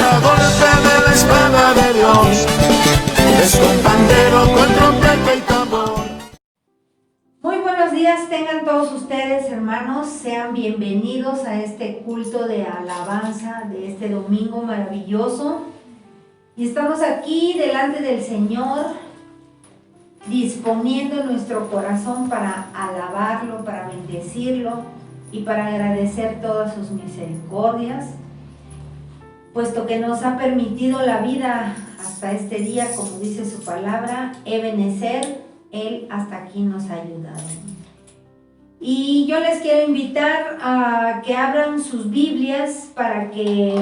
a golpe de la espada de Dios, es con pandero, con trompeta y tambor. Muy buenos días tengan todos ustedes, hermanos, sean bienvenidos a este culto de alabanza de este domingo maravilloso. Y estamos aquí delante del Señor, disponiendo nuestro corazón para alabarlo, para bendecirlo y para agradecer todas sus misericordias, puesto que nos ha permitido la vida hasta este día, como dice su palabra, Ebenezer, Él hasta aquí nos ha ayudado. Y yo les quiero invitar a que abran sus Biblias para que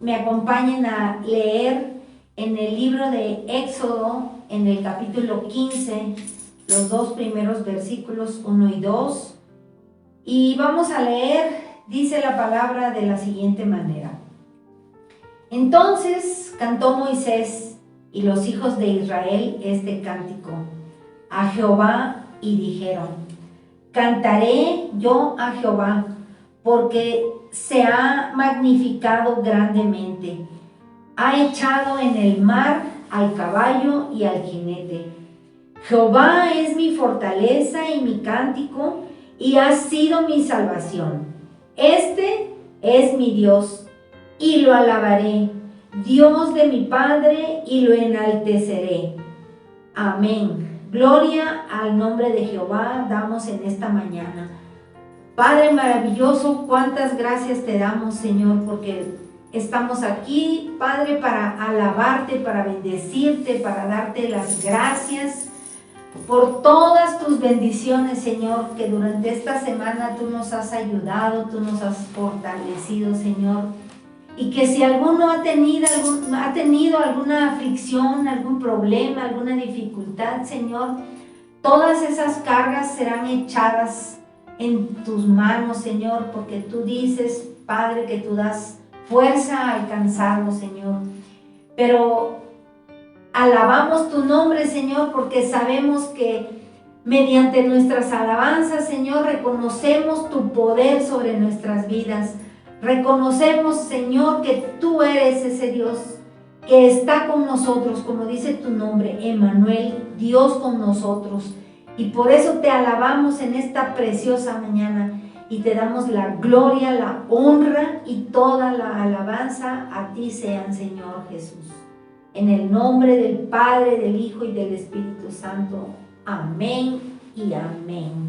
me acompañen a leer en el libro de Éxodo, en el capítulo 15, los dos primeros versículos 1 y 2. Y vamos a leer, dice la palabra de la siguiente manera. Entonces cantó Moisés y los hijos de Israel este cántico a Jehová y dijeron: cantaré yo a Jehová, porque se ha magnificado grandemente. Ha echado en el mar al caballo y al jinete. Jehová es mi fortaleza y mi cántico, y ha sido mi salvación. Este es mi Dios, y lo alabaré, Dios de mi Padre, y lo enalteceré. Amén. Gloria al nombre de Jehová damos en esta mañana. Padre maravilloso, cuántas gracias te damos, Señor, porque estamos aquí, Padre, para alabarte, para bendecirte, para darte las gracias por todas tus bendiciones, Señor, que durante esta semana tú nos has ayudado, tú nos has fortalecido, Señor. Y que si alguno ha tenido alguna aflicción, algún problema, alguna dificultad, Señor, todas esas cargas serán echadas en tus manos, Señor, porque tú dices, Padre, que tú das fuerza al cansado, Señor. Pero alabamos tu nombre, Señor, porque sabemos que mediante nuestras alabanzas, Señor, reconocemos tu poder sobre nuestras vidas. Reconocemos, Señor, que tú eres ese Dios que está con nosotros, como dice tu nombre, Emmanuel, Dios con nosotros. Y por eso te alabamos en esta preciosa mañana y te damos la gloria, la honra y toda la alabanza a ti sean, Señor Jesús. En el nombre del Padre, del Hijo y del Espíritu Santo. Amén y amén.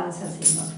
alabanza, Señor.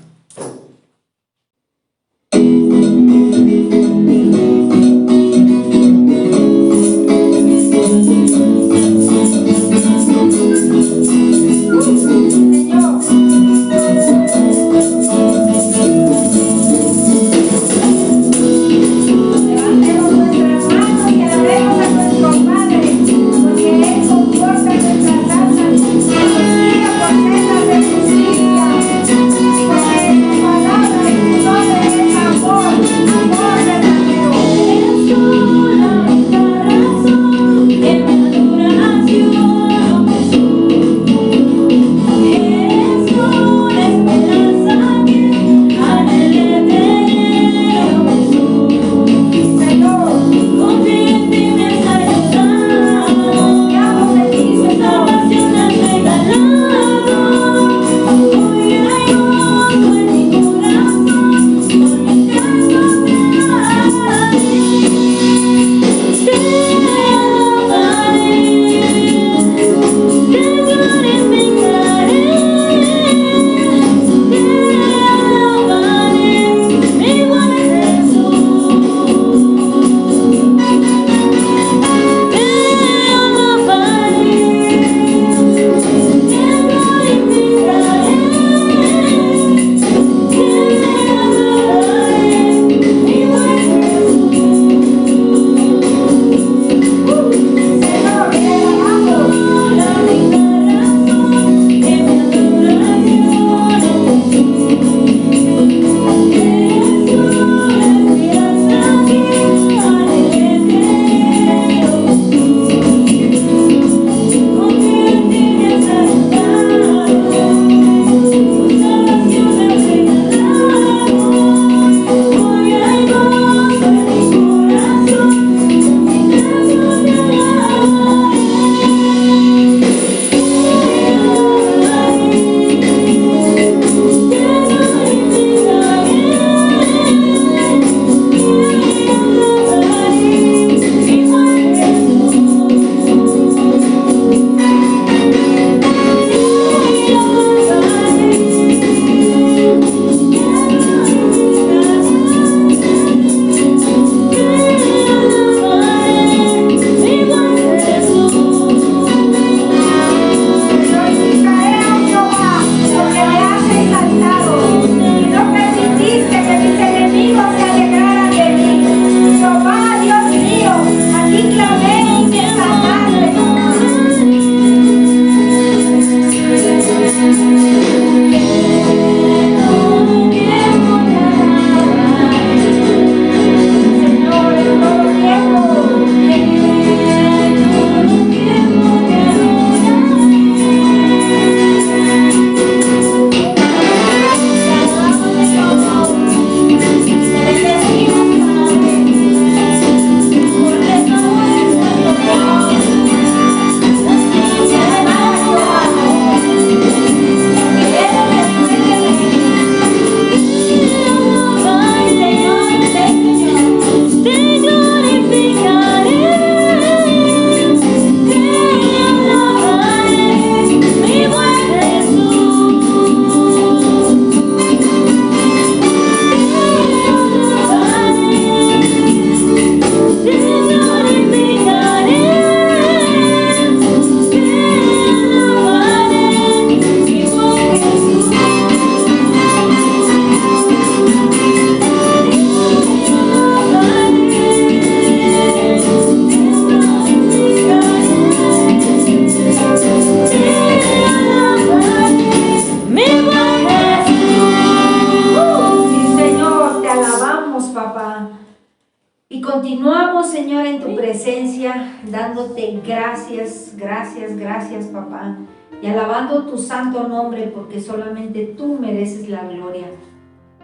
Continuamos, Señor, en tu presencia, dándote gracias, gracias, gracias, papá, y alabando tu santo nombre, porque solamente tú mereces la gloria.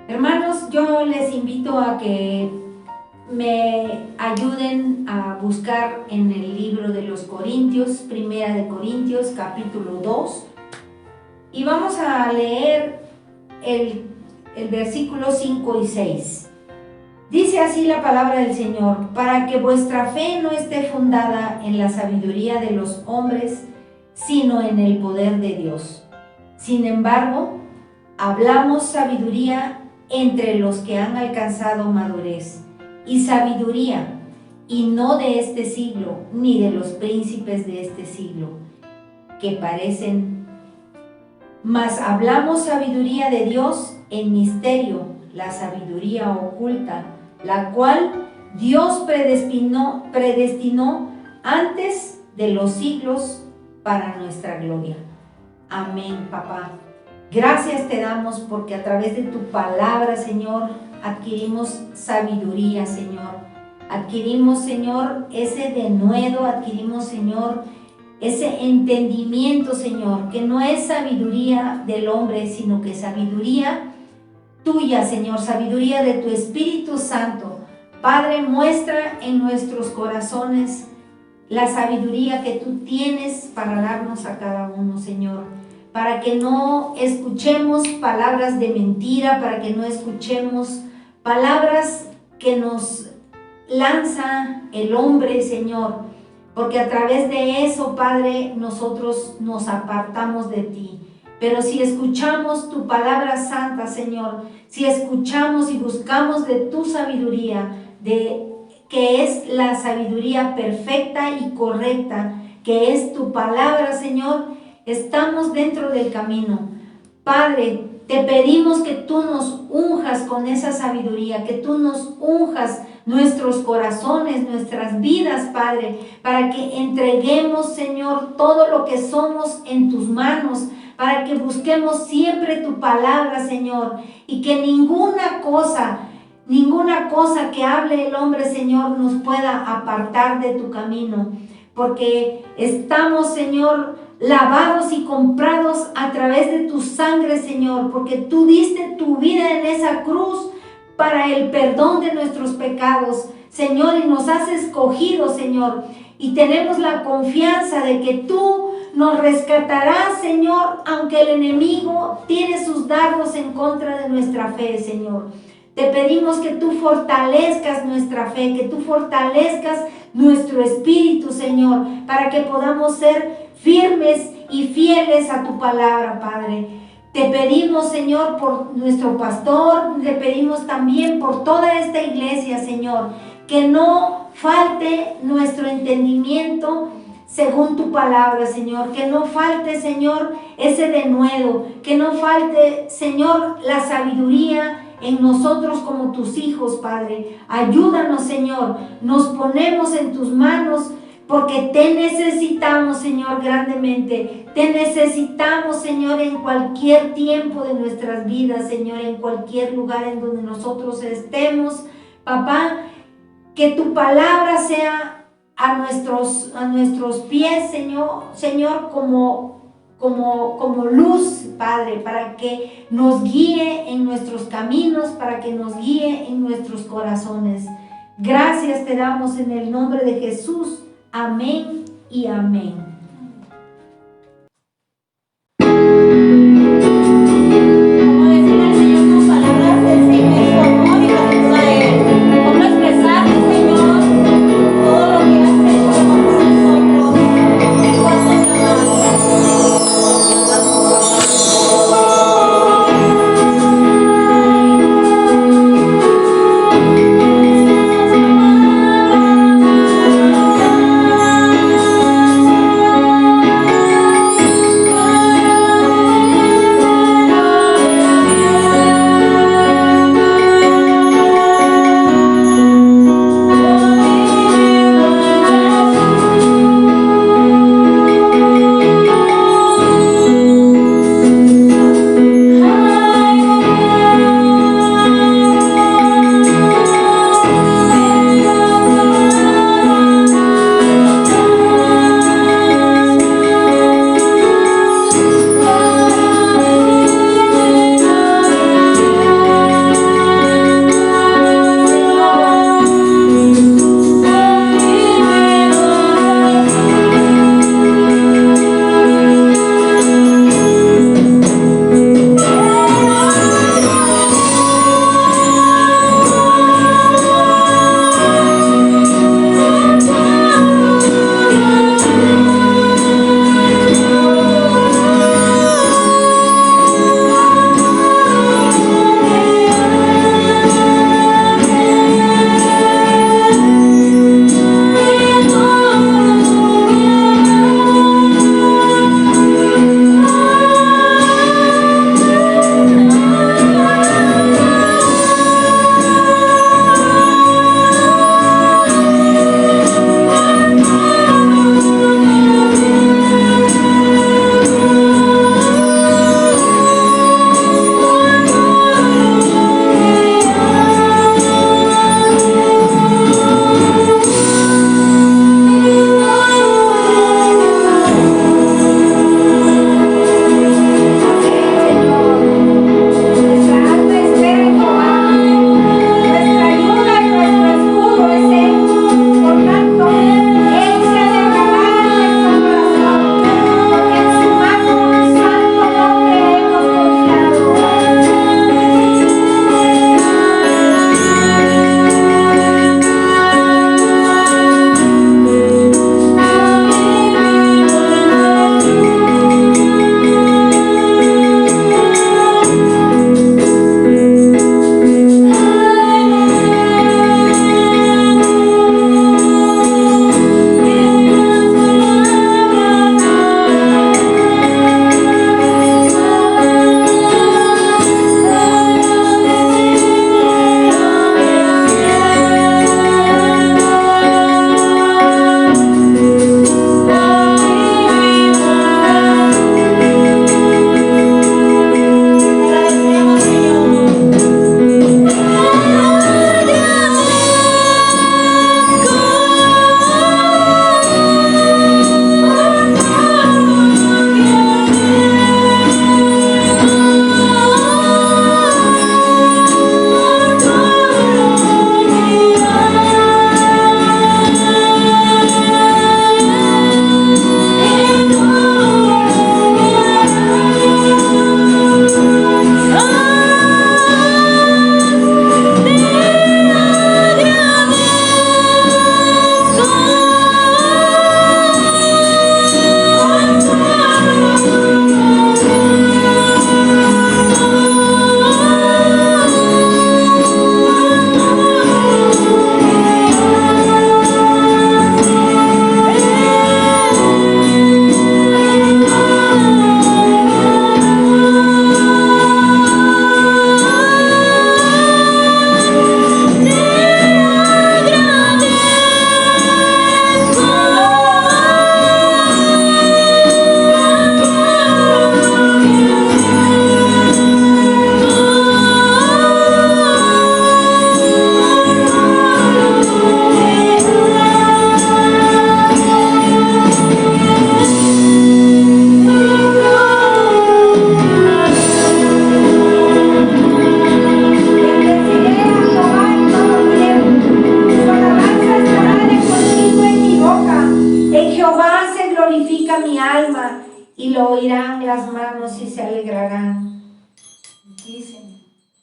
Hermanos, yo les invito a que me ayuden a buscar en el libro de los Corintios, Primera de Corintios, capítulo 2, y vamos a leer el versículo 5 y 6. Dice así la palabra del Señor: para que vuestra fe no esté fundada en la sabiduría de los hombres, sino en el poder de Dios. Sin embargo, hablamos sabiduría entre los que han alcanzado madurez, y sabiduría, y no de este siglo, ni de los príncipes de este siglo, que parecen, mas hablamos sabiduría de Dios en misterio, la sabiduría oculta, la cual Dios predestinó antes de los siglos para nuestra gloria. Amén, papá. Gracias te damos porque a través de tu palabra, Señor, adquirimos sabiduría, Señor. Adquirimos, Señor, ese denuedo, adquirimos, Señor, ese entendimiento, Señor, que no es sabiduría del hombre, sino que sabiduría tuya, Señor, sabiduría de tu Espíritu Santo. Padre, muestra en nuestros corazones la sabiduría que tú tienes para darnos a cada uno, Señor, para que no escuchemos palabras de mentira, para que no escuchemos palabras que nos lanza el hombre, Señor, porque a través de eso, Padre, nosotros nos apartamos de ti. Pero si escuchamos tu palabra santa, Señor, si escuchamos y buscamos de tu sabiduría, que es la sabiduría perfecta y correcta, que es tu palabra, Señor, estamos dentro del camino. Padre, te pedimos que tú nos unjas con esa sabiduría, que tú nos unjas nuestros corazones, nuestras vidas, Padre, para que entreguemos, Señor, todo lo que somos en tus manos, para que busquemos siempre tu palabra, Señor, y que ninguna cosa que hable el hombre, Señor, nos pueda apartar de tu camino, porque estamos, Señor, lavados y comprados a través de tu sangre, Señor, porque tú diste tu vida en esa cruz para el perdón de nuestros pecados, Señor, y nos has escogido, Señor, y tenemos la confianza de que tú nos rescatarás, Señor, aunque el enemigo tiene sus dardos en contra de nuestra fe, Señor. Te pedimos que tú fortalezcas nuestra fe, que tú fortalezcas nuestro espíritu, Señor, para que podamos ser firmes y fieles a tu palabra, Padre. Te pedimos, Señor, por nuestro pastor, te pedimos también por toda esta iglesia, Señor, que no falte nuestro entendimiento según tu palabra, Señor, que no falte, Señor, ese denuedo, que no falte, Señor, la sabiduría en nosotros como tus hijos, Padre. Ayúdanos, Señor, nos ponemos en tus manos porque te necesitamos, Señor, grandemente. Te necesitamos, Señor, en cualquier tiempo de nuestras vidas, Señor, en cualquier lugar en donde nosotros estemos. Papá, que tu palabra sea a nuestros pies, Señor, como luz, Padre, para que nos guíe en nuestros caminos, para que nos guíe en nuestros corazones. Gracias te damos en el nombre de Jesús. Amén y amén.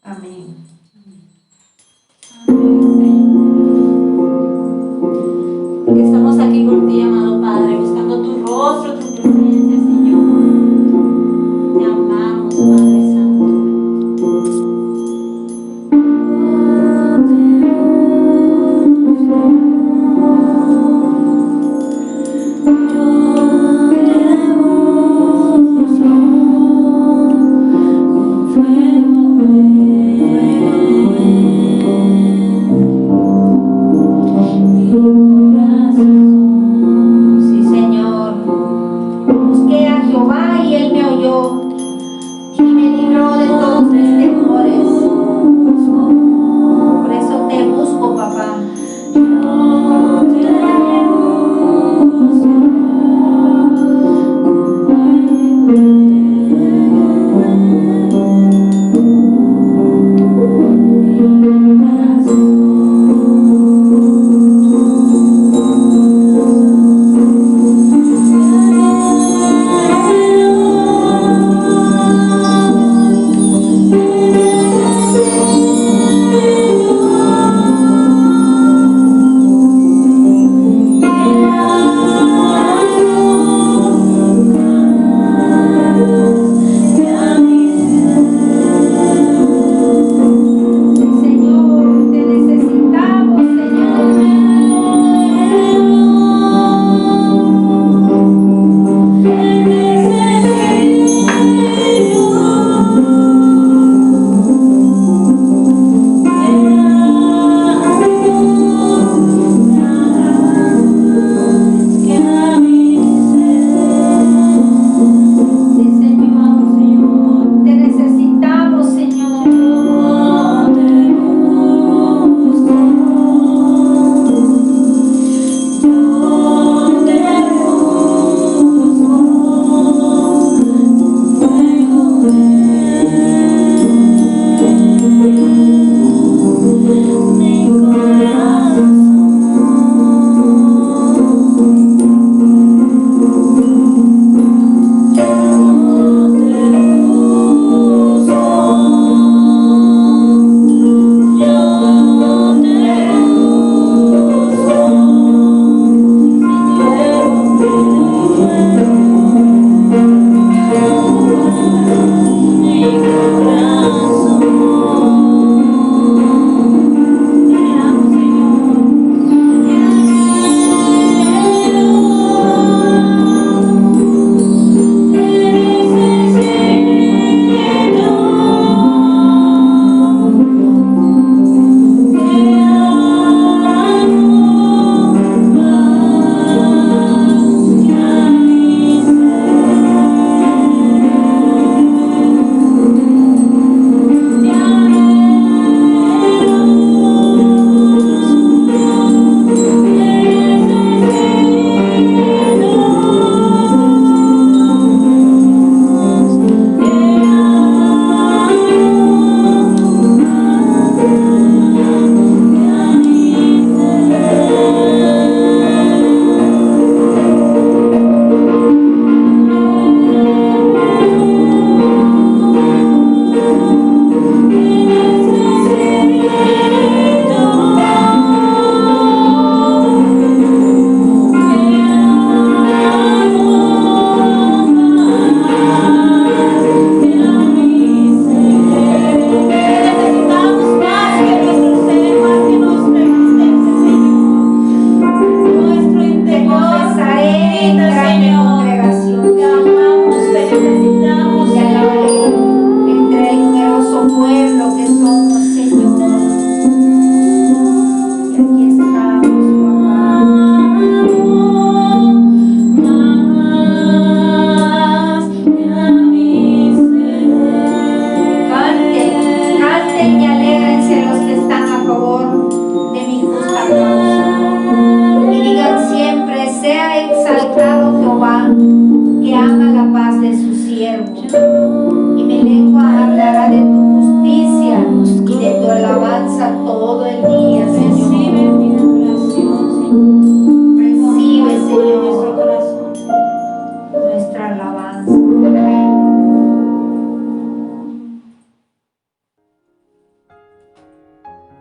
Amén. Porque estamos aquí por ti, amado Padre, buscando tu rostro, tu presencia, Señor. Te amamos, Padre Santo. Con fuego.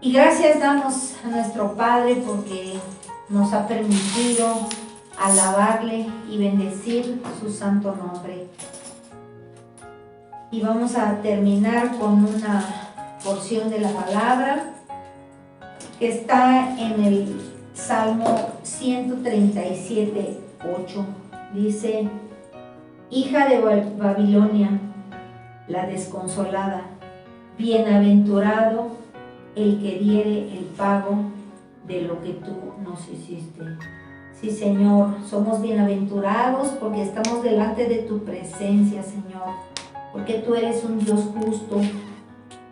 Y gracias damos a nuestro Padre porque nos ha permitido alabarle y bendecir su santo nombre. Y vamos a terminar con una porción de la palabra que está en el Salmo 137, 8. Dice: hija de Babilonia, la desconsolada, bienaventurado el que diere el pago de lo que tú nos hiciste. Sí, Señor, somos bienaventurados porque estamos delante de tu presencia, Señor, porque tú eres un Dios justo,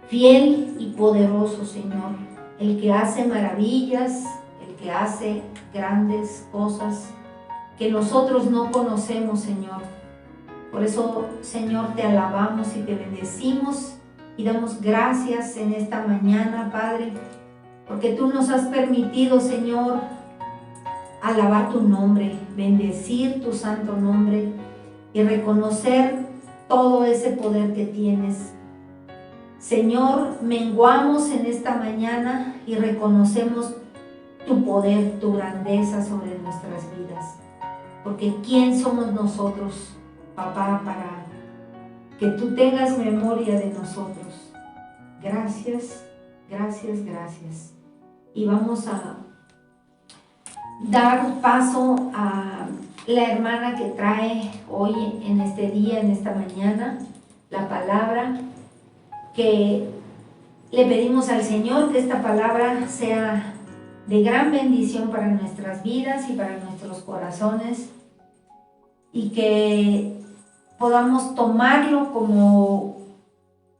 fiel y poderoso, Señor, el que hace maravillas, el que hace grandes cosas que nosotros no conocemos, Señor. Por eso, Señor, te alabamos y te bendecimos y damos gracias en esta mañana, Padre, porque tú nos has permitido, Señor, alabar tu nombre, bendecir tu santo nombre y reconocer todo ese poder que tienes. Señor, menguamos en esta mañana y reconocemos tu poder, tu grandeza sobre nuestras vidas. Porque ¿quién somos nosotros, Papá, para que tú tengas memoria de nosotros? Gracias, gracias, gracias. Y vamos a dar paso a la hermana que trae hoy en este día, en esta mañana, la palabra, que le pedimos al Señor que esta palabra sea de gran bendición para nuestras vidas y para nuestros corazones, y que podamos tomarlo como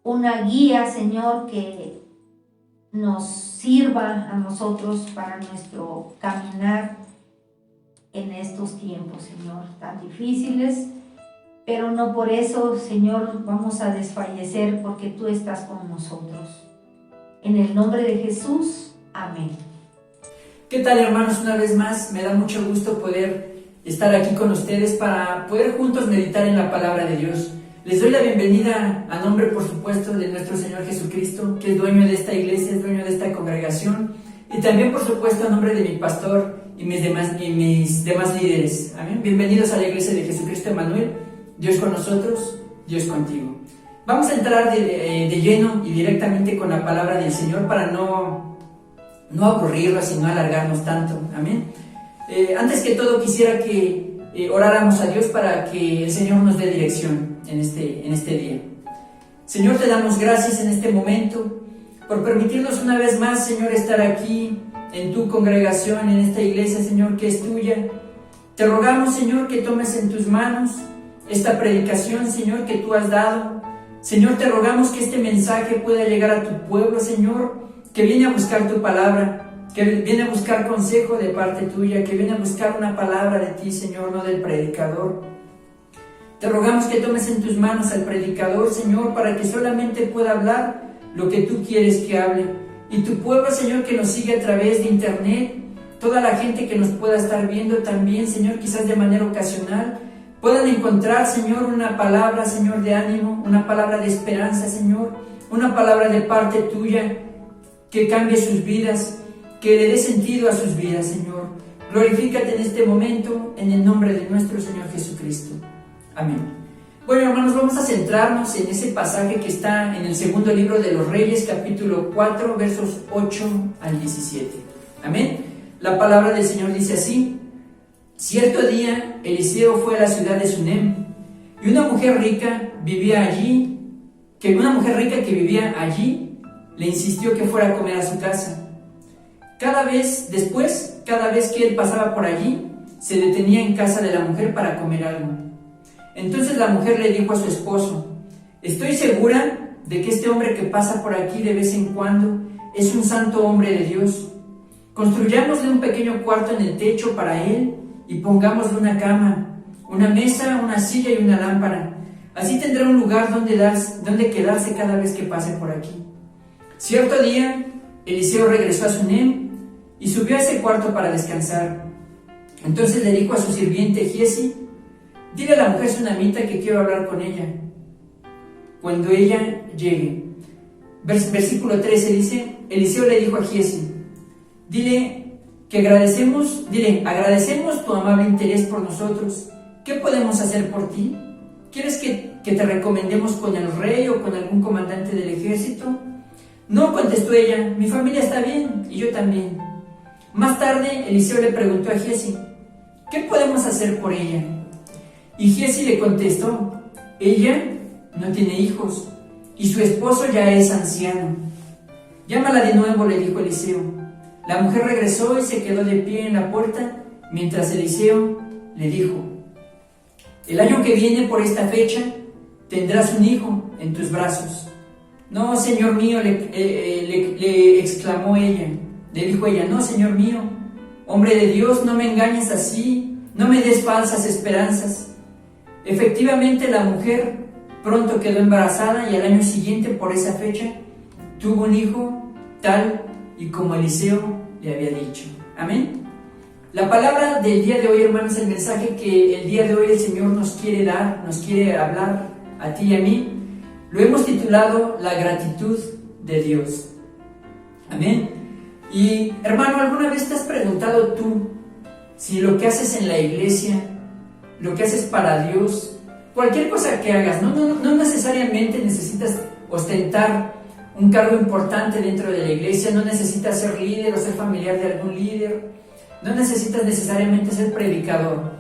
una guía, Señor, que nos sirva a nosotros para nuestro caminar en estos tiempos, Señor, tan difíciles, pero no por eso, Señor, vamos a desfallecer, porque tú estás con nosotros. En el nombre de Jesús, amén. ¿Qué tal, hermanos? Una vez más, me da mucho gusto poder estar aquí con ustedes para poder juntos meditar en la palabra de Dios. Les doy la bienvenida a nombre, por supuesto, de nuestro Señor Jesucristo, que es dueño de esta iglesia, es dueño de esta congregación, y también, por supuesto, a nombre de mi pastor y mis demás líderes. Amén. Bienvenidos a la iglesia de Jesucristo Emmanuel. Dios con nosotros, Dios contigo. Vamos a entrar de lleno y directamente con la palabra del Señor para no aburrirla, sino alargarnos tanto. Amén. Antes que todo, quisiera que oráramos a Dios para que el Señor nos dé dirección en este día. Señor, te damos gracias en este momento por permitirnos una vez más, Señor, estar aquí en tu congregación, en esta iglesia, Señor, que es tuya. Te rogamos, Señor, que tomes en tus manos esta predicación, Señor, que tú has dado. Señor, te rogamos que este mensaje pueda llegar a tu pueblo, Señor, que viene a buscar tu palabra, que viene a buscar consejo de parte tuya, que viene a buscar una palabra de ti, Señor, no del predicador. Te rogamos que tomes en tus manos al predicador, Señor, para que solamente pueda hablar lo que tú quieres que hable. Y tu pueblo, Señor, que nos sigue a través de internet, toda la gente que nos pueda estar viendo también, Señor, quizás de manera ocasional, puedan encontrar, Señor, una palabra, Señor, de ánimo, una palabra de esperanza, Señor, una palabra de parte tuya que cambie sus vidas, que le dé sentido a sus vidas, Señor. Glorifícate en este momento, en el nombre de nuestro Señor Jesucristo. Amén. Bueno, hermanos, vamos a centrarnos en ese pasaje que está en el segundo libro de los Reyes, capítulo 4, versos 8 al 17. Amén. La palabra del Señor dice así: cierto día, Eliseo fue a la ciudad de Sunem, y una mujer rica que vivía allí, le insistió que fuera a comer a su casa. Cada vez que él pasaba por allí, se detenía en casa de la mujer para comer algo. Entonces la mujer le dijo a su esposo: estoy segura de que este hombre que pasa por aquí de vez en cuando es un santo hombre de Dios. Construyámosle un pequeño cuarto en el techo para él y pongámosle una cama, una mesa, una silla y una lámpara. Así tendrá un lugar donde quedarse cada vez que pase por aquí. Cierto día, Eliseo regresó a Sunem y subió a ese cuarto para descansar. Entonces le dijo a su sirviente Giesi: dile a la mujer sunamita que quiero hablar con ella cuando ella llegue. versículo 13 dice, Eliseo le dijo a Giezi, agradecemos tu amable interés por nosotros. ¿Qué podemos hacer por ti? ¿Quieres que te recomendemos con el rey o con algún comandante del ejército? No, contestó ella, mi familia está bien y yo también. Más tarde, Eliseo le preguntó a Giezi, ¿qué podemos hacer por ella? Y Giezi le contestó, ella no tiene hijos y su esposo ya es anciano. Llámala de nuevo, le dijo Eliseo. La mujer regresó y se quedó de pie en la puerta mientras Eliseo le dijo, el año que viene por esta fecha tendrás un hijo en tus brazos. No, señor mío, le exclamó ella. Le dijo ella, no, señor mío, hombre de Dios, no me engañes así, no me des falsas esperanzas. Efectivamente, la mujer pronto quedó embarazada y al año siguiente, por esa fecha, tuvo un hijo tal y como Eliseo le había dicho. Amén. La palabra del día de hoy, hermanos, el mensaje que el día de hoy el Señor nos quiere dar, nos quiere hablar a ti y a mí, lo hemos titulado La gratitud de Dios. Amén. Y hermano, ¿alguna vez te has preguntado tú si lo que haces en la iglesia, lo que haces para Dios, cualquier cosa que hagas, no necesariamente necesitas ostentar un cargo importante dentro de la iglesia, no necesitas ser líder o ser familiar de algún líder, no necesitas necesariamente ser predicador.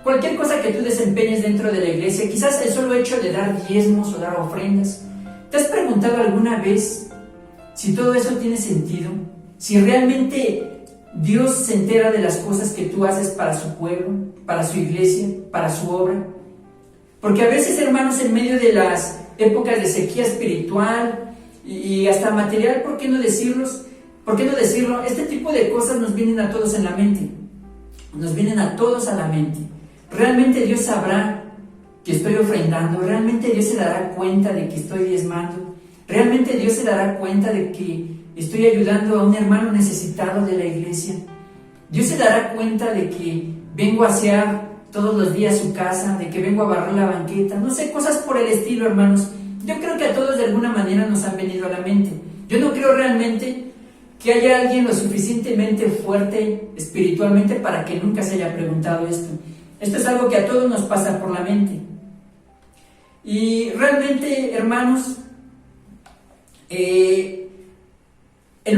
Cualquier cosa que tú desempeñes dentro de la iglesia, quizás el solo hecho de dar diezmos o dar ofrendas, ¿te has preguntado alguna vez si todo eso tiene sentido? Si realmente Dios se entera de las cosas que tú haces para su pueblo, para su iglesia, para su obra. Porque a veces, hermanos, en medio de las épocas de sequía espiritual y hasta material, ¿por qué no decirlo? Este tipo de cosas nos vienen a todos en la mente. Nos vienen a todos a la mente. ¿Realmente Dios sabrá que estoy ofrendando? ¿Realmente Dios se dará cuenta de que estoy diezmando? ¿Realmente Dios se dará cuenta de que estoy ayudando a un hermano necesitado de la iglesia? ¿Dios se dará cuenta de que vengo a asear todos los días su casa, de que vengo a barrer la banqueta? No sé, cosas por el estilo, hermanos. Yo creo que a todos de alguna manera nos han venido a la mente. Yo no creo realmente que haya alguien lo suficientemente fuerte espiritualmente para que nunca se haya preguntado esto. Esto es algo que a todos nos pasa por la mente. Y realmente, hermanos, el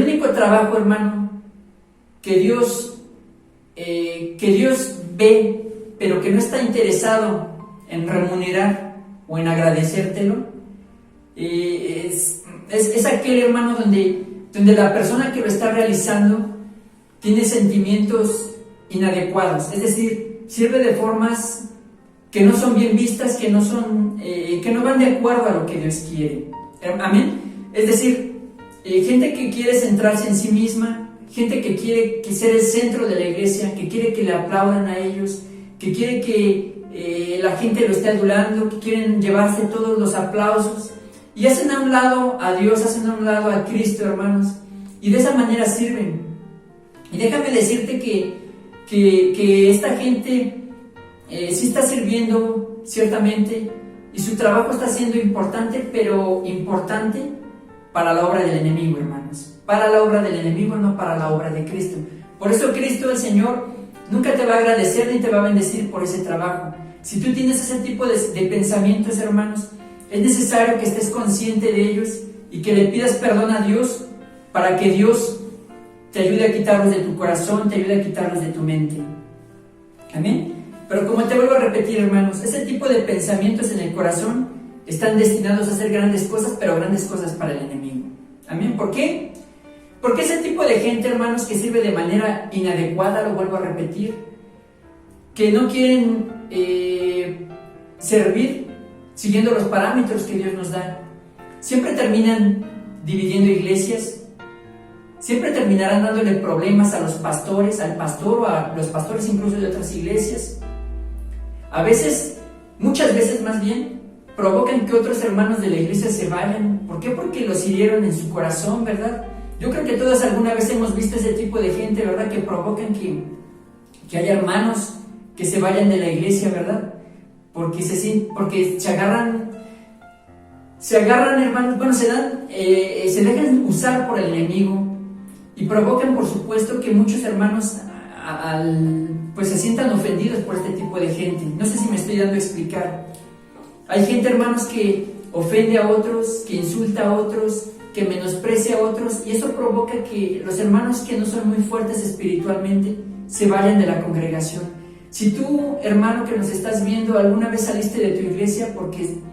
único trabajo, hermano, que Dios ve, pero que no está interesado en remunerar o en agradecértelo, es aquel, hermano, donde la persona que lo está realizando tiene sentimientos inadecuados, es decir, sirve de formas que no son bien vistas, que no van de acuerdo a lo que Dios quiere. Amén. Es decir, gente que quiere centrarse en sí misma, gente que quiere ser el centro de la iglesia, que quiere que le aplaudan a ellos, que quiere que la gente lo esté adulando, que quieren llevarse todos los aplausos, y hacen a un lado a Dios, hacen a un lado a Cristo, hermanos, y de esa manera sirven. Y déjame decirte que esta gente sí está sirviendo ciertamente, y su trabajo está siendo importante, pero importante para la obra del enemigo, hermanos. Para la obra del enemigo, no para la obra de Cristo. Por eso Cristo, el Señor, nunca te va a agradecer ni te va a bendecir por ese trabajo. Si tú tienes ese tipo de pensamientos, hermanos, es necesario que estés consciente de ellos y que le pidas perdón a Dios para que Dios te ayude a quitarlos de tu corazón, te ayude a quitarlos de tu mente. Amén. Pero como te vuelvo a repetir, hermanos, ese tipo de pensamientos en el corazón están destinados a hacer grandes cosas, pero grandes cosas para el enemigo. Amén. ¿Por qué? Porque ese tipo de gente, hermanos, que sirve de manera inadecuada, lo vuelvo a repetir, que no quieren servir siguiendo los parámetros que Dios nos da, siempre terminan dividiendo iglesias, siempre terminarán dándole problemas a los pastores, al pastor o a los pastores incluso de otras iglesias. A veces, muchas veces más bien, provocan que otros hermanos de la iglesia se vayan. ¿Por qué? Porque los hirieron en su corazón, ¿verdad? Yo creo que todos alguna vez hemos visto ese tipo de gente, ¿verdad? Que provocan que haya hermanos que se vayan de la iglesia, ¿verdad? Porque se se agarran, hermanos, bueno, se dejan usar por el enemigo y provocan, por supuesto, que muchos hermanos pues se sientan ofendidos por este tipo de gente. No sé si me estoy dando a explicar. Hay gente, hermanos, que ofende a otros, que insulta a otros, que menosprecia a otros, y eso provoca que los hermanos que no son muy fuertes espiritualmente se vayan de la congregación. Si tú, hermano, que nos estás viendo, alguna vez saliste de tu iglesia porque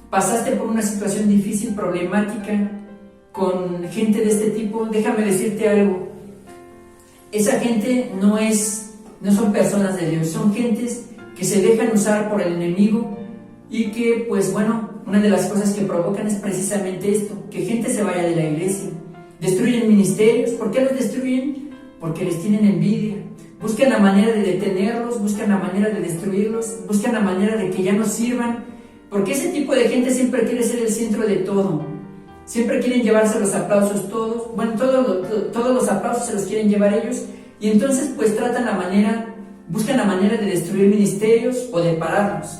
pasaste por una situación difícil, problemática, con gente de este tipo, déjame decirte algo. Esa gente no son personas de Dios, son gentes que se dejan usar por el enemigo y que, pues bueno, una de las cosas que provocan es precisamente esto, que gente se vaya de la iglesia. Destruyen ministerios. ¿Por qué los destruyen? Porque les tienen envidia. Buscan la manera de detenerlos, buscan la manera de destruirlos, buscan la manera de que ya no sirvan, porque ese tipo de gente siempre quiere ser el centro de todo. Siempre quieren llevarse los aplausos todos, bueno, todos los aplausos se los quieren llevar ellos, y entonces pues buscan la manera de destruir ministerios o de pararlos.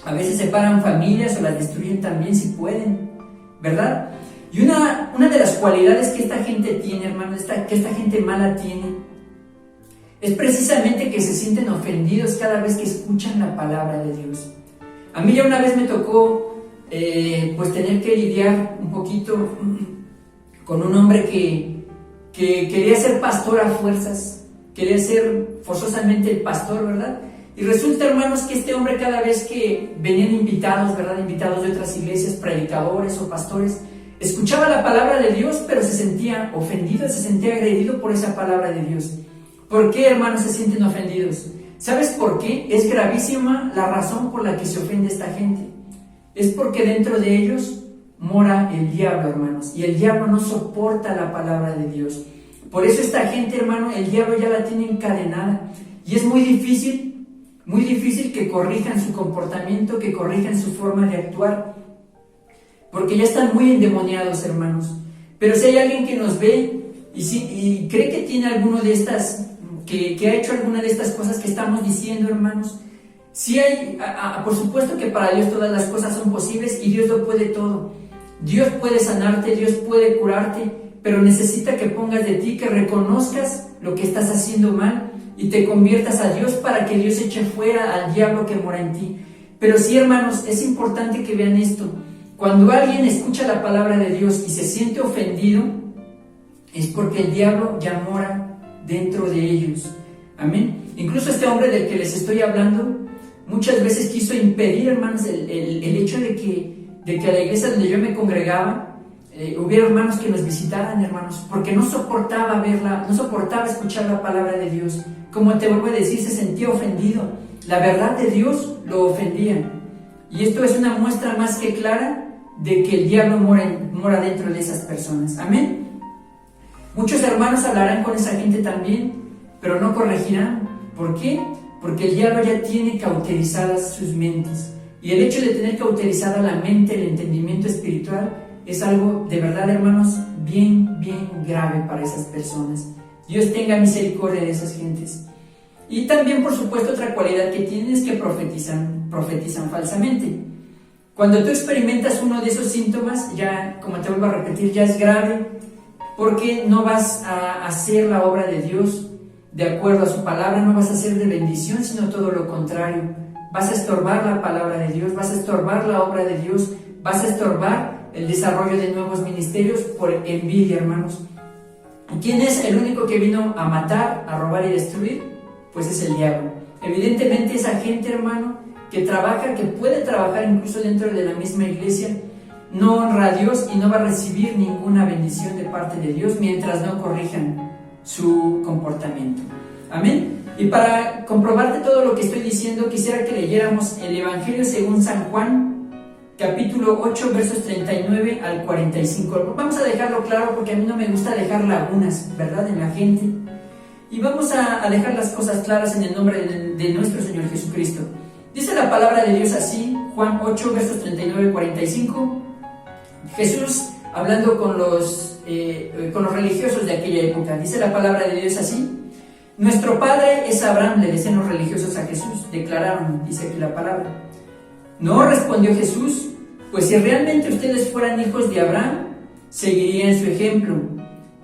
A veces separan familias o las destruyen también si pueden, ¿verdad? Y una de las cualidades que esta gente tiene, hermano, que esta gente mala tiene, es precisamente que se sienten ofendidos cada vez que escuchan la palabra de Dios. A mí ya una vez me tocó pues tener que lidiar un poquito con un hombre que quería ser pastor a fuerzas, quería ser forzosamente el pastor, ¿verdad? Y resulta, hermanos, que este hombre, cada vez que venían invitados, ¿verdad?, invitados de otras iglesias, predicadores o pastores, escuchaba la palabra de Dios, pero se sentía ofendido, se sentía agredido por esa palabra de Dios. ¿Por qué, hermanos, se sienten ofendidos? ¿Sabes por qué? Es gravísima la razón por la que se ofende esta gente. Es porque dentro de ellos mora el diablo, hermanos, y el diablo no soporta la palabra de Dios. Por eso esta gente, hermano, el diablo ya la tiene encadenada, y es muy difícil que corrijan su comportamiento, que corrijan su forma de actuar, porque ya están muy endemoniados, hermanos. Pero si hay alguien que nos ve y cree que tiene alguno de estas, que ha hecho alguna de estas cosas que estamos diciendo, hermanos, sí hay, por supuesto que para Dios todas las cosas son posibles y Dios lo puede todo. Dios puede sanarte, Dios puede curarte, pero necesita que pongas de ti, que reconozcas lo que estás haciendo mal y te conviertas a Dios para que Dios eche fuera al diablo que mora en ti. Pero sí, hermanos, es importante que vean esto. Cuando alguien escucha la palabra de Dios y se siente ofendido, es porque el diablo ya mora dentro de ellos. Amén. Incluso este hombre del que les estoy hablando muchas veces quiso impedir, hermanos, el hecho de que a la iglesia donde yo me congregaba hubiera hermanos que nos visitaran, hermanos, porque no soportaba verla, no soportaba escuchar la palabra de Dios. Como te vuelvo a decir, se sentía ofendido. La verdad de Dios lo ofendía. Y esto es una muestra más que clara de que el diablo mora dentro de esas personas. Amén. Muchos hermanos hablarán con esa gente también, pero no corregirán. ¿Por qué? Porque el diablo ya tiene cauterizadas sus mentes. Y el hecho de tener cauterizada la mente, el entendimiento espiritual, es algo de verdad, hermanos, bien grave para esas personas. Dios tenga misericordia de esas gentes. Y también, por supuesto, otra cualidad que tienen es que profetizan falsamente. Cuando tú experimentas uno de esos síntomas, ya, como te vuelvo a repetir, ya es grave, porque no vas a hacer la obra de Dios de acuerdo a su palabra, no vas a hacer de bendición, sino todo lo contrario. Vas a estorbar la palabra de Dios, vas a estorbar la obra de Dios, vas a estorbar el desarrollo de nuevos ministerios por envidia, hermanos. ¿Quién es el único que vino a matar, a robar y destruir? Pues es el diablo. Evidentemente esa gente, hermano, que trabaja, que puede trabajar incluso dentro de la misma iglesia, no honra a Dios y no va a recibir ninguna bendición de parte de Dios mientras no corrijan su comportamiento. Amén. Y para comprobarte todo lo que estoy diciendo, quisiera que leyéramos el Evangelio según San Juan, capítulo 8, versos 39 al 45. Vamos a dejarlo claro porque a mí no me gusta dejar lagunas, ¿verdad?, en la gente. Y vamos a dejar las cosas claras en el nombre de nuestro Señor Jesucristo. Dice la palabra de Dios así, Juan 8, versos 39 al 45. Jesús hablando con los religiosos de aquella época. Dice la palabra de Dios así: nuestro padre es Abraham, le decían los religiosos a Jesús, declararon, dice aquí la palabra. No respondió Jesús, pues si realmente ustedes fueran hijos de Abraham, seguirían su ejemplo.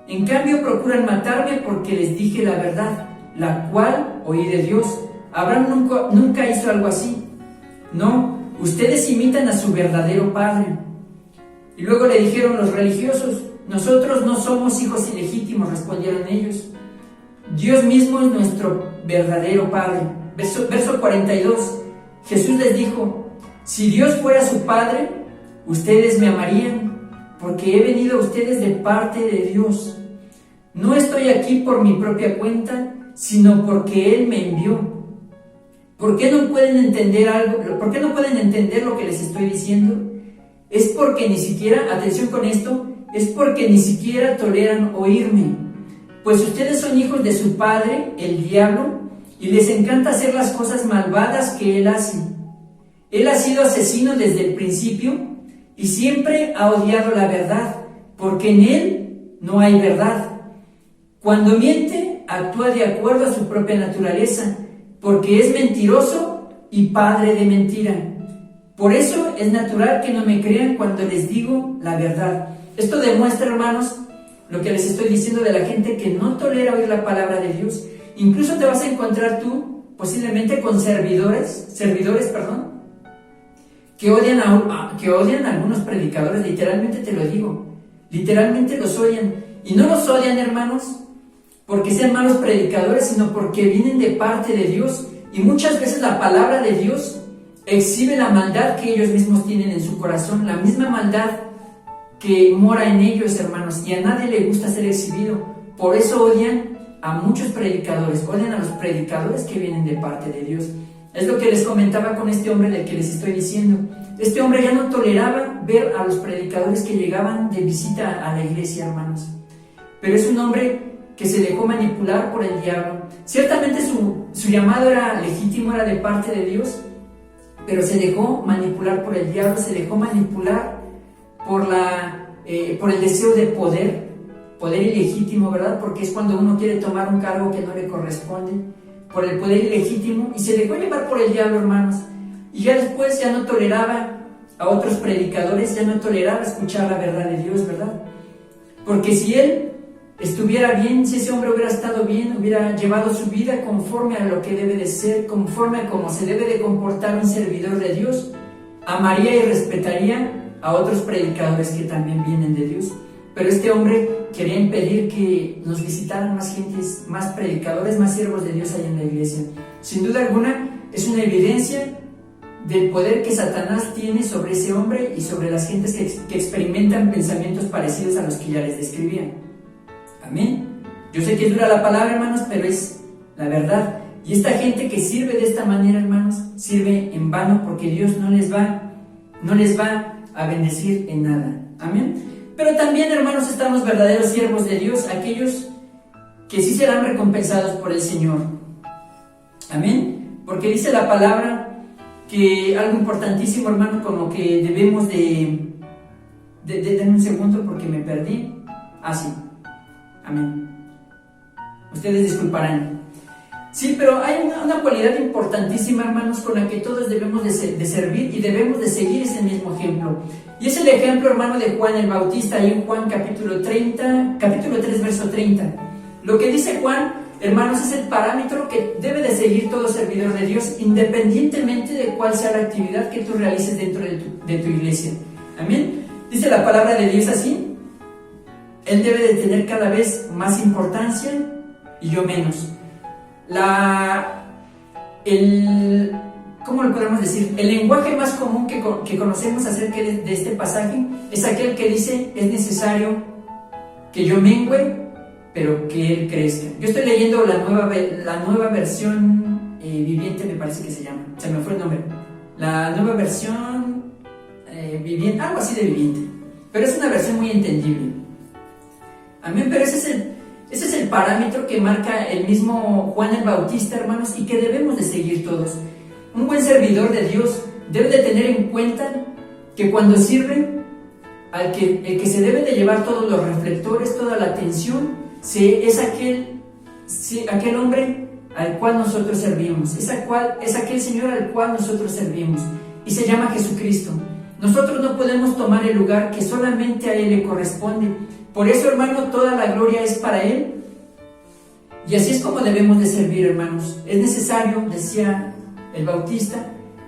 En cambio procuran matarme porque les dije la verdad, la cual oí de Dios. Abraham nunca hizo algo así. No, ustedes imitan a su verdadero padre. Y luego le dijeron los religiosos: nosotros no somos hijos ilegítimos, respondieron ellos. Dios mismo es nuestro verdadero padre. Verso 42, Jesús les dijo: si Dios fuera su padre, ustedes me amarían, porque he venido a ustedes de parte de Dios. No estoy aquí por mi propia cuenta, sino porque Él me envió. ¿Por qué no pueden entender algo? ¿Por qué no pueden entender lo que les estoy diciendo? Es porque ni siquiera, atención con esto, es porque ni siquiera toleran oírme. Pues ustedes son hijos de su padre, el diablo, y les encanta hacer las cosas malvadas que él hace. Él ha sido asesino desde el principio y siempre ha odiado la verdad, porque en él no hay verdad. Cuando miente, actúa de acuerdo a su propia naturaleza, porque es mentiroso y padre de mentira. Por eso es natural que no me crean cuando les digo la verdad. Esto demuestra, hermanos, lo que les estoy diciendo de la gente que no tolera oír la palabra de Dios. Incluso te vas a encontrar tú, posiblemente, con servidores, que odian a algunos predicadores. Literalmente te lo digo, literalmente los odian. Y no los odian, hermanos, porque sean malos predicadores, sino porque vienen de parte de Dios. Y muchas veces la palabra de Dios exhibe la maldad que ellos mismos tienen en su corazón, la misma maldad que mora en ellos, hermanos, y a nadie le gusta ser exhibido. Por eso odian a muchos predicadores, odian a los predicadores que vienen de parte de Dios. Es lo que les comentaba con este hombre del que les estoy diciendo. Este hombre ya no toleraba ver a los predicadores que llegaban de visita a la iglesia, hermanos. Pero es un hombre que se dejó manipular por el diablo. Ciertamente su llamado era legítimo, era de parte de Dios, pero se dejó manipular por el diablo, se dejó manipular por el deseo de poder ilegítimo, ¿verdad? Porque es cuando uno quiere tomar un cargo que no le corresponde, por el poder ilegítimo, y se dejó llevar por el diablo, hermanos. Y ya después ya no toleraba a otros predicadores, ya no toleraba escuchar la verdad de Dios, ¿verdad? Porque si él estuviera bien, si ese hombre hubiera estado bien, hubiera llevado su vida conforme a lo que debe de ser, conforme a cómo se debe de comportar un servidor de Dios, amaría y respetaría a otros predicadores que también vienen de Dios. Pero este hombre quería impedir que nos visitaran más gentes, más predicadores, más siervos de Dios allá en la iglesia. Sin duda alguna, es una evidencia del poder que Satanás tiene sobre ese hombre y sobre las gentes que experimentan pensamientos parecidos a los que ya les describía. Amén. Yo sé que es dura la palabra, hermanos, pero es la verdad. Y esta gente que sirve de esta manera, hermanos, sirve en vano, porque Dios no les va a bendecir en nada. Amén. Pero también, hermanos, están los verdaderos siervos de Dios, aquellos que sí serán recompensados por el Señor. Amén. Porque dice la palabra que algo importantísimo, hermano, como que debemos denme un segundo porque me perdí. Sí. Amén. Ustedes disculparán. Sí, pero hay una cualidad importantísima, hermanos, con la que todos debemos de servir y debemos de seguir ese mismo ejemplo. Y es el ejemplo, hermano, de Juan el Bautista, ahí en Juan capítulo 3, verso 30. Lo que dice Juan, hermanos, es el parámetro que debe de seguir todo servidor de Dios, independientemente de cuál sea la actividad que tú realices dentro de tu iglesia. Amén. Dice la palabra de Dios así: Él debe de tener cada vez más importancia y yo menos. ¿Cómo lo podemos decir? El lenguaje más común que conocemos acerca de este pasaje es aquel que dice: es necesario que yo mengüe, pero que Él crezca. Yo estoy leyendo la nueva versión viviente, me parece que se llama. Se me fue el nombre. La nueva versión viviente, algo así de viviente. Pero es una versión muy entendible. Amén, pero ese es el parámetro que marca el mismo Juan el Bautista, hermanos, y que debemos de seguir todos. Un buen servidor de Dios debe de tener en cuenta que cuando sirve, el que se debe de llevar todos los reflectores, toda la atención, es aquel hombre al cual nosotros servimos, es aquel Señor al cual nosotros servimos, y se llama Jesucristo. Nosotros no podemos tomar el lugar que solamente a Él le corresponde. Por eso, hermano, toda la gloria es para Él. Y así es como debemos de servir, hermanos. Es necesario, decía el Bautista,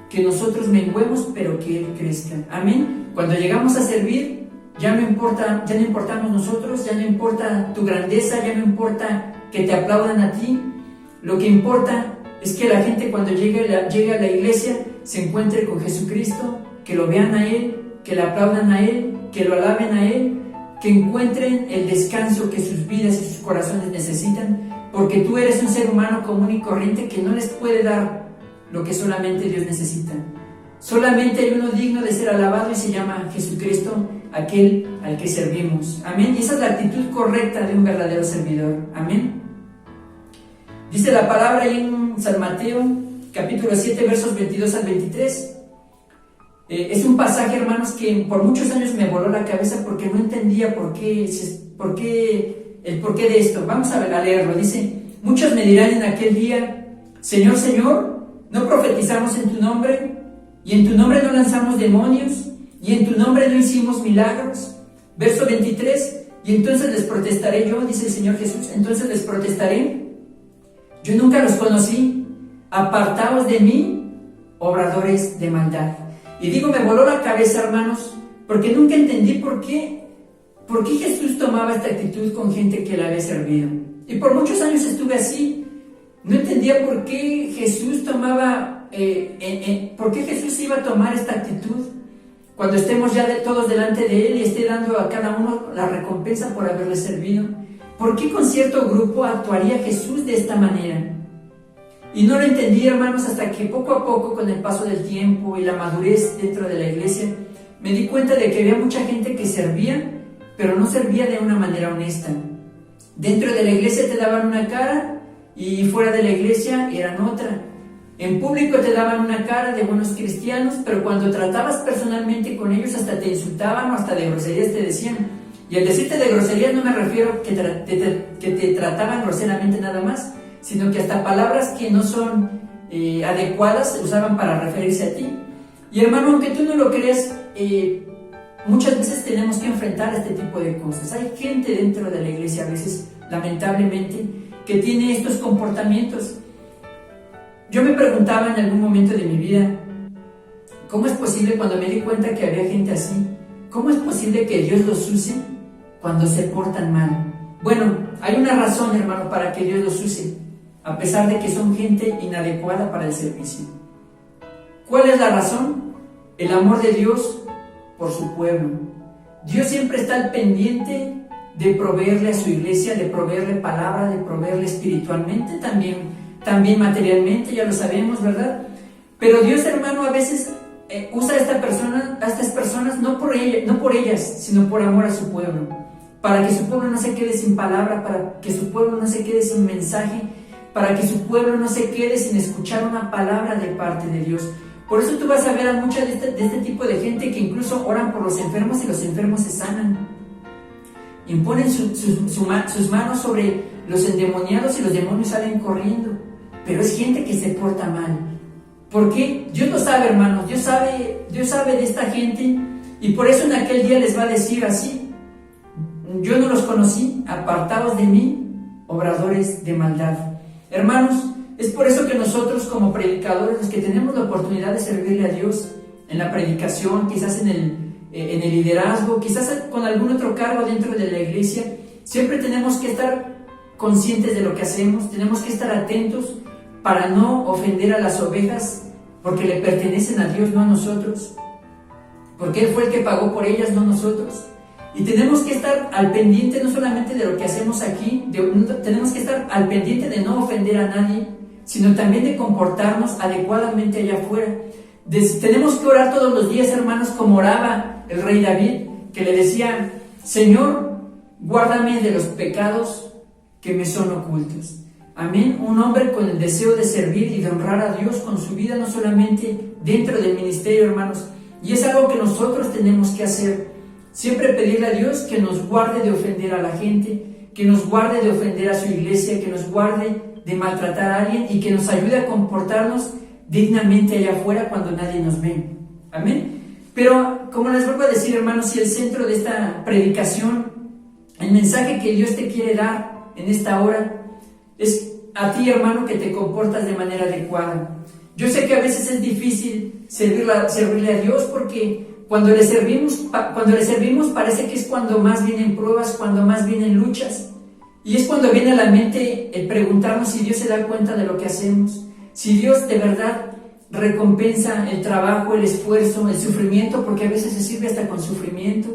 que nosotros menguemos, pero que Él crezca. Amén. Cuando llegamos a servir, ya no importamos nosotros, ya no importa tu grandeza, ya no importa que te aplaudan a ti. Lo que importa es que la gente cuando llegue a la iglesia se encuentre con Jesucristo, que lo vean a Él, que le aplaudan a Él, que lo alaben a Él, que encuentren el descanso que sus vidas y sus corazones necesitan, porque tú eres un ser humano común y corriente que no les puede dar lo que solamente Dios necesita. Solamente hay uno digno de ser alabado y se llama Jesucristo, aquel al que servimos. Amén. Y esa es la actitud correcta de un verdadero servidor. Amén. Dice la palabra ahí en San Mateo, capítulo 7, versos 22 al 23. Es un pasaje, hermanos, que por muchos años me voló la cabeza porque no entendía el porqué de esto. Vamos a leerlo. Dice: muchos me dirán en aquel día: Señor, Señor, ¿no profetizamos en tu nombre? Y en tu nombre no lanzamos demonios, y en tu nombre no hicimos milagros. Verso 23: y entonces les protestaré yo, dice el Señor Jesús, entonces les protestaré: yo nunca los conocí, apartaos de mí, obradores de maldad. Y digo, me voló la cabeza, hermanos, porque nunca entendí por qué Jesús tomaba esta actitud con gente que le había servido. Y por muchos años estuve así. No entendía por qué Jesús por qué Jesús iba a tomar esta actitud cuando estemos ya todos delante de Él y esté dando a cada uno la recompensa por haberle servido. ¿Por qué con cierto grupo actuaría Jesús de esta manera? Y no lo entendí, hermanos, hasta que poco a poco, con el paso del tiempo y la madurez dentro de la iglesia, me di cuenta de que había mucha gente que servía, pero no servía de una manera honesta. Dentro de la iglesia te daban una cara y fuera de la iglesia eran otra. En público te daban una cara de buenos cristianos, pero cuando tratabas personalmente con ellos hasta te insultaban o hasta de groserías te decían. Y al decirte de groserías no me refiero que te trataban groseramente nada más, sino que hasta palabras que no son adecuadas se usaban para referirse a ti. Y hermano, aunque tú no lo creas, muchas veces tenemos que enfrentar este tipo de cosas. Hay gente dentro de la iglesia a veces, lamentablemente, que tiene estos comportamientos. Yo me preguntaba en algún momento de mi vida, ¿cómo es posible, cuando me di cuenta que había gente así, cómo es posible que Dios los use cuando se portan mal? Bueno, hay una razón, hermano, para que Dios los use, a pesar de que son gente inadecuada para el servicio. ¿Cuál es la razón? El amor de Dios por su pueblo. Dios siempre está al pendiente de proveerle a su iglesia, de proveerle palabra, de proveerle espiritualmente, también materialmente, ya lo sabemos, ¿verdad? Pero Dios, hermano, a veces usa a estas personas no por ellas, sino por amor a su pueblo, para que su pueblo no se quede sin palabra, para que su pueblo no se quede sin mensaje, para que su pueblo no se quede sin escuchar una palabra de parte de Dios. Por eso tú vas a ver a mucha de este tipo de gente que incluso oran por los enfermos y los enfermos se sanan. Imponen sus manos sobre los endemoniados y los demonios salen corriendo. Pero es gente que se porta mal. ¿Por qué? Dios lo sabe, hermanos. Dios sabe de esta gente, y por eso en aquel día les va a decir así: yo no los conocí, apartados de mí, obradores de maldad. Hermanos, es por eso que nosotros como predicadores, los que tenemos la oportunidad de servirle a Dios en la predicación, quizás en el liderazgo, quizás con algún otro cargo dentro de la iglesia, siempre tenemos que estar conscientes de lo que hacemos, tenemos que estar atentos para no ofender a las ovejas, porque le pertenecen a Dios, no a nosotros, porque Él fue el que pagó por ellas, no nosotros. Y tenemos que estar al pendiente no solamente de lo que hacemos aquí, tenemos que estar al pendiente de no ofender a nadie, sino también de comportarnos adecuadamente allá afuera. Tenemos que orar todos los días, hermanos, como oraba el rey David, que le decía: Señor, guárdame de los pecados que me son ocultos. Amén. Un hombre con el deseo de servir y de honrar a Dios con su vida, no solamente dentro del ministerio, hermanos. Y es algo que nosotros tenemos que hacer. Siempre pedirle a Dios que nos guarde de ofender a la gente, que nos guarde de ofender a su iglesia, que nos guarde de maltratar a alguien y que nos ayude a comportarnos dignamente allá afuera cuando nadie nos ve. Amén. Pero, como les vuelvo a decir, hermanos, si el centro de esta predicación, el mensaje que Dios te quiere dar en esta hora, es a ti, hermano, que te comportas de manera adecuada. Yo sé que a veces es difícil servirle a Dios, porque cuando le servimos parece que es cuando más vienen pruebas, cuando más vienen luchas. Y es cuando viene a la mente el preguntarnos si Dios se da cuenta de lo que hacemos, si Dios de verdad recompensa el trabajo, el esfuerzo, el sufrimiento, porque a veces se sirve hasta con sufrimiento.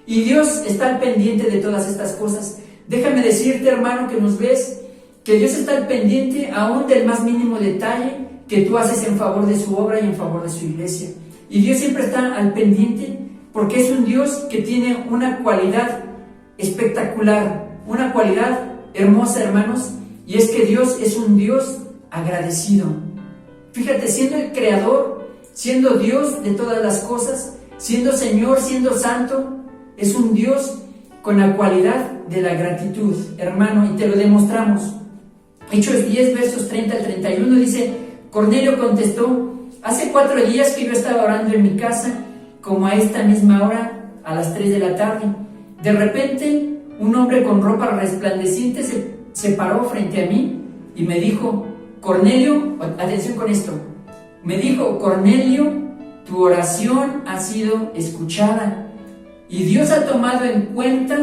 Y Dios está al pendiente de todas estas cosas. Déjame decirte, hermano, que nos ves, que Dios está al pendiente aún del más mínimo detalle que tú haces en favor de su obra y en favor de su iglesia. Y Dios siempre está al pendiente, porque es un Dios que tiene una cualidad espectacular, una cualidad hermosa, hermanos, y es que Dios es un Dios agradecido. Fíjate, siendo el creador, siendo Dios de todas las cosas, siendo Señor, siendo santo, es un Dios con la cualidad de la gratitud, hermano, y te lo demostramos. Hechos 10, versos 30 al 31, dice: Cornelio contestó: hace 4 días que yo estaba orando en mi casa, como a esta misma hora, a las 3 de la tarde. De repente, un hombre con ropa resplandeciente se paró frente a mí y me dijo: Cornelio, atención con esto, me dijo: Cornelio, tu oración ha sido escuchada y Dios ha tomado en cuenta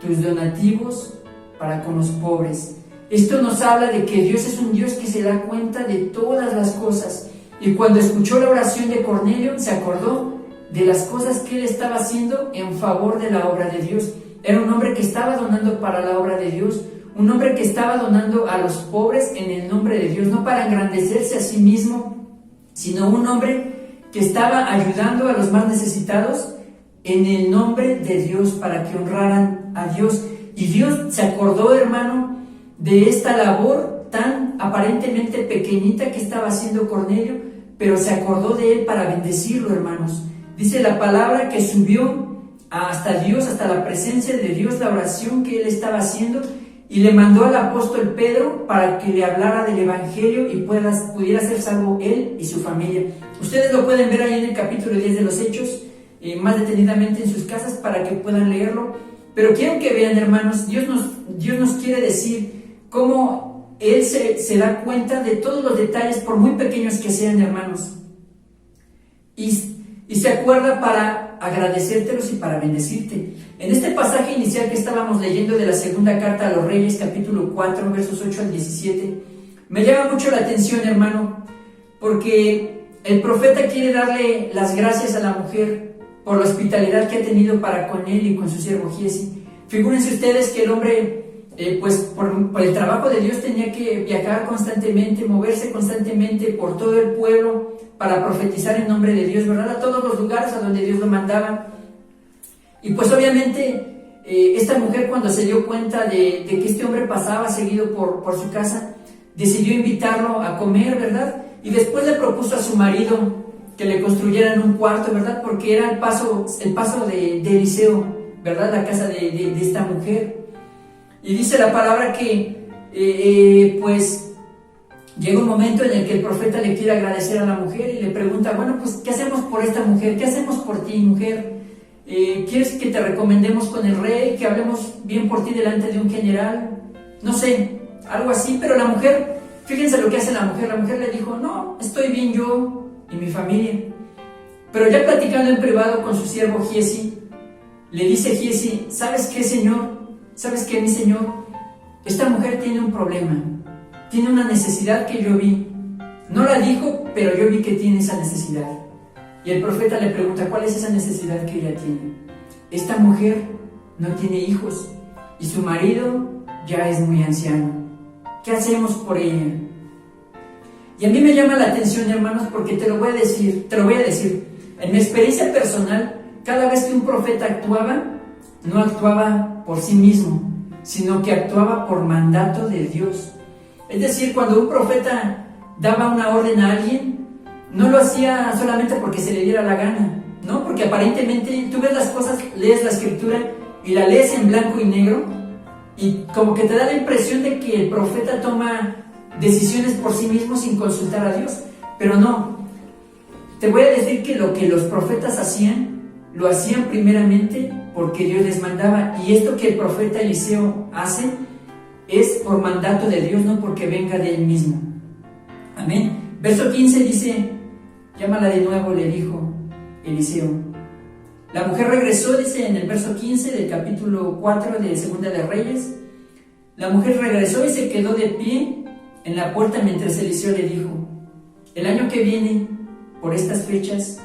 tus donativos para con los pobres. Esto nos habla de que Dios es un Dios que se da cuenta de todas las cosas. Y cuando escuchó la oración de Cornelio, se acordó de las cosas que él estaba haciendo en favor de la obra de Dios. Era un hombre que estaba donando para la obra de Dios, un hombre que estaba donando a los pobres en el nombre de Dios, no para engrandecerse a sí mismo, sino un hombre que estaba ayudando a los más necesitados en el nombre de Dios, para que honraran a Dios. Y Dios se acordó, hermano, de esta labor tan aparentemente pequeñita que estaba haciendo Cornelio, pero se acordó de él para bendecirlo, hermanos. Dice la palabra que subió hasta Dios, hasta la presencia de Dios, la oración que él estaba haciendo, y le mandó al apóstol Pedro para que le hablara del evangelio y pudiera ser salvo él y su familia. Ustedes lo pueden ver ahí en el capítulo 10 de los Hechos, más detenidamente en sus casas, para que puedan leerlo. Pero quiero que vean, hermanos, Dios nos quiere decir cómo Él se da cuenta de todos los detalles, por muy pequeños que sean, hermanos, y se acuerda para agradecértelos y para bendecirte. En este pasaje inicial que estábamos leyendo de la segunda carta a los Reyes, capítulo 4, versos 8 al 17, me llama mucho la atención, hermano, porque el profeta quiere darle las gracias a la mujer por la hospitalidad que ha tenido para con él y con su siervo Giesi. Figúrense ustedes que el hombre, pues por el trabajo de Dios, tenía que viajar constantemente, moverse constantemente por todo el pueblo para profetizar en nombre de Dios, ¿verdad? A todos los lugares a donde Dios lo mandaba. Y pues obviamente esta mujer, cuando se dio cuenta de que este hombre pasaba seguido por su casa, decidió invitarlo a comer, ¿verdad? Y después le propuso a su marido que le construyeran un cuarto, ¿verdad? Porque era el paso de Eliseo, ¿verdad? La casa de esta mujer. Y dice la palabra que pues llega un momento en el que el profeta le quiere agradecer a la mujer y le pregunta: bueno, pues ¿qué hacemos por esta mujer? ¿Qué hacemos por ti, mujer? ¿Quieres que te recomendemos con el rey? ¿Que hablemos bien por ti delante de un general? No sé, algo así. Pero la mujer, fíjense lo que hace la mujer. La mujer le dijo: no, estoy bien yo y mi familia. Pero ya platicando en privado con su siervo Giesi, le dice Giesi: ¿sabes qué, señor? ¿Sabes qué, mi señor? Esta mujer tiene un problema, tiene una necesidad que yo vi. No la dijo, pero yo vi que tiene esa necesidad. Y el profeta le pregunta: ¿cuál es esa necesidad que ella tiene? Esta mujer no tiene hijos y su marido ya es muy anciano. ¿Qué hacemos por ella? Y a mí me llama la atención, hermanos, porque te lo voy a decir. En mi experiencia personal, cada vez que un profeta actuaba, no actuaba por sí mismo, sino que actuaba por mandato de Dios. Es decir, cuando un profeta daba una orden a alguien, no lo hacía solamente porque se le diera la gana, ¿no? Porque aparentemente tú ves las cosas, lees la escritura y la lees en blanco y negro, y como que te da la impresión de que el profeta toma decisiones por sí mismo sin consultar a Dios. Pero no. te voy a decir que lo que los profetas hacían, lo hacían primeramente porque Dios les mandaba. Y esto que el profeta Eliseo hace es por mandato de Dios, no porque venga de él mismo. Amén. Verso 15 dice, llámala de nuevo, le dijo Eliseo. La mujer regresó, dice en el verso 15 del capítulo 4 de Segunda de Reyes. La mujer regresó y se quedó de pie en la puerta mientras Eliseo le dijo, el año que viene, por estas fechas,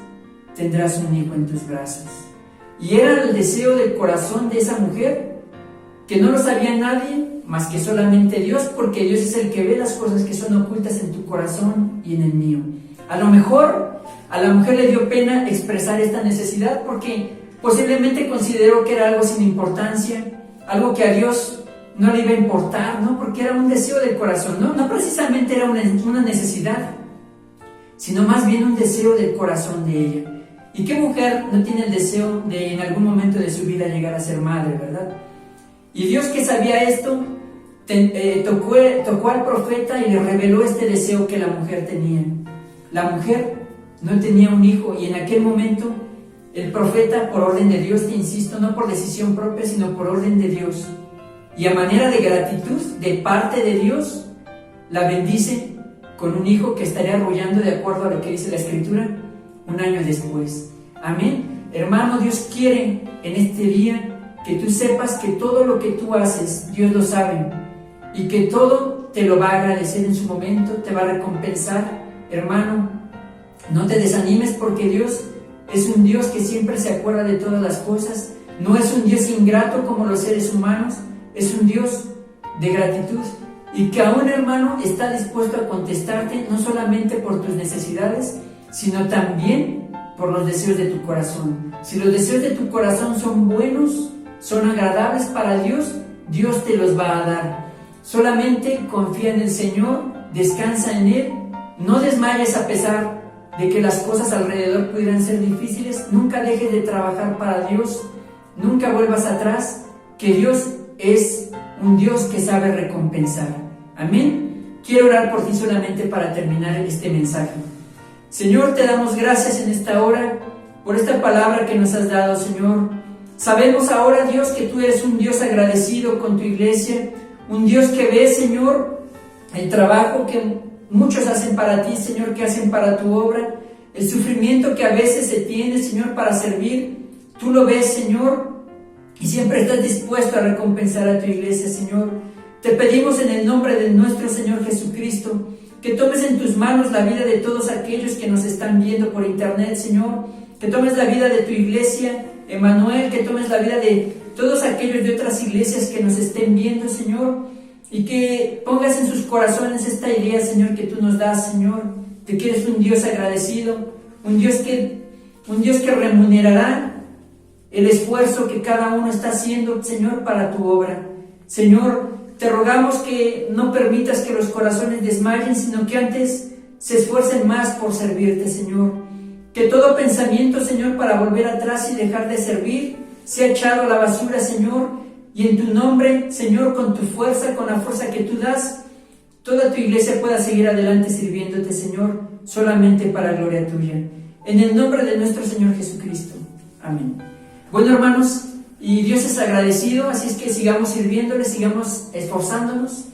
tendrás un hijo en tus brazos. Y era el deseo del corazón de esa mujer, que no lo sabía nadie más que solamente Dios, porque Dios es el que ve las cosas que son ocultas en tu corazón y en el mío. A lo mejor a la mujer le dio pena expresar esta necesidad porque posiblemente consideró que era algo sin importancia, algo que a Dios no le iba a importar, ¿no? Porque era un deseo del corazón, no precisamente era una necesidad, sino más bien un deseo del corazón de ella. ¿Y qué mujer no tiene el deseo de en algún momento de su vida llegar a ser madre, verdad? Y Dios, que sabía esto, tocó al profeta y le reveló este deseo que la mujer tenía. La mujer no tenía un hijo y en aquel momento el profeta, por orden de Dios, te insisto, no por decisión propia, sino por orden de Dios, y a manera de gratitud de parte de Dios, la bendice con un hijo que estaría arrollando, de acuerdo a lo que dice la Escritura, un año después. Amén. Hermano, Dios quiere en este día que tú sepas que todo lo que tú haces, Dios lo sabe, y que todo te lo va a agradecer en su momento, te va a recompensar. Hermano, no te desanimes, porque Dios es un Dios que siempre se acuerda de todas las cosas. No es un Dios ingrato como los seres humanos, es un Dios de gratitud, y que aún, hermano, está dispuesto a contestarte no solamente por tus necesidades, sino también por los deseos de tu corazón. Si los deseos de tu corazón son buenos, son agradables para Dios, Dios te los va a dar. Solamente confía en el Señor, descansa en Él, no desmayes a pesar de que las cosas alrededor pudieran ser difíciles. Nunca dejes de trabajar para Dios, nunca vuelvas atrás, que Dios es un Dios que sabe recompensar. Amén. Quiero orar por ti solamente para terminar este mensaje. Señor, te damos gracias en esta hora por esta palabra que nos has dado, Señor. Sabemos ahora, Dios, que tú eres un Dios agradecido con tu iglesia, un Dios que ve, Señor, el trabajo que muchos hacen para ti, Señor, que hacen para tu obra, el sufrimiento que a veces se tiene, Señor, para servir. Tú lo ves, Señor, y siempre estás dispuesto a recompensar a tu iglesia, Señor. Te pedimos en el nombre de nuestro Señor Jesucristo que tomes en tus manos la vida de todos aquellos que nos están viendo por internet, Señor, que tomes la vida de tu iglesia, Emmanuel, que tomes la vida de todos aquellos de otras iglesias que nos estén viendo, Señor, y que pongas en sus corazones esta idea, Señor, que tú nos das, Señor, de que eres un Dios agradecido, un Dios que remunerará el esfuerzo que cada uno está haciendo, Señor, para tu obra. Señor, te rogamos que no permitas que los corazones desmayen, sino que antes se esfuercen más por servirte, Señor. Que todo pensamiento, Señor, para volver atrás y dejar de servir, sea echado a la basura, Señor, y en tu nombre, Señor, con tu fuerza, con la fuerza que tú das, toda tu iglesia pueda seguir adelante sirviéndote, Señor, solamente para gloria tuya. En el nombre de nuestro Señor Jesucristo. Amén. Bueno, hermanos, y Dios es agradecido, así es que sigamos sirviéndole, sigamos esforzándonos.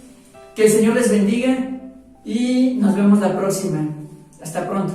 Que el Señor les bendiga y nos vemos la próxima. Hasta pronto.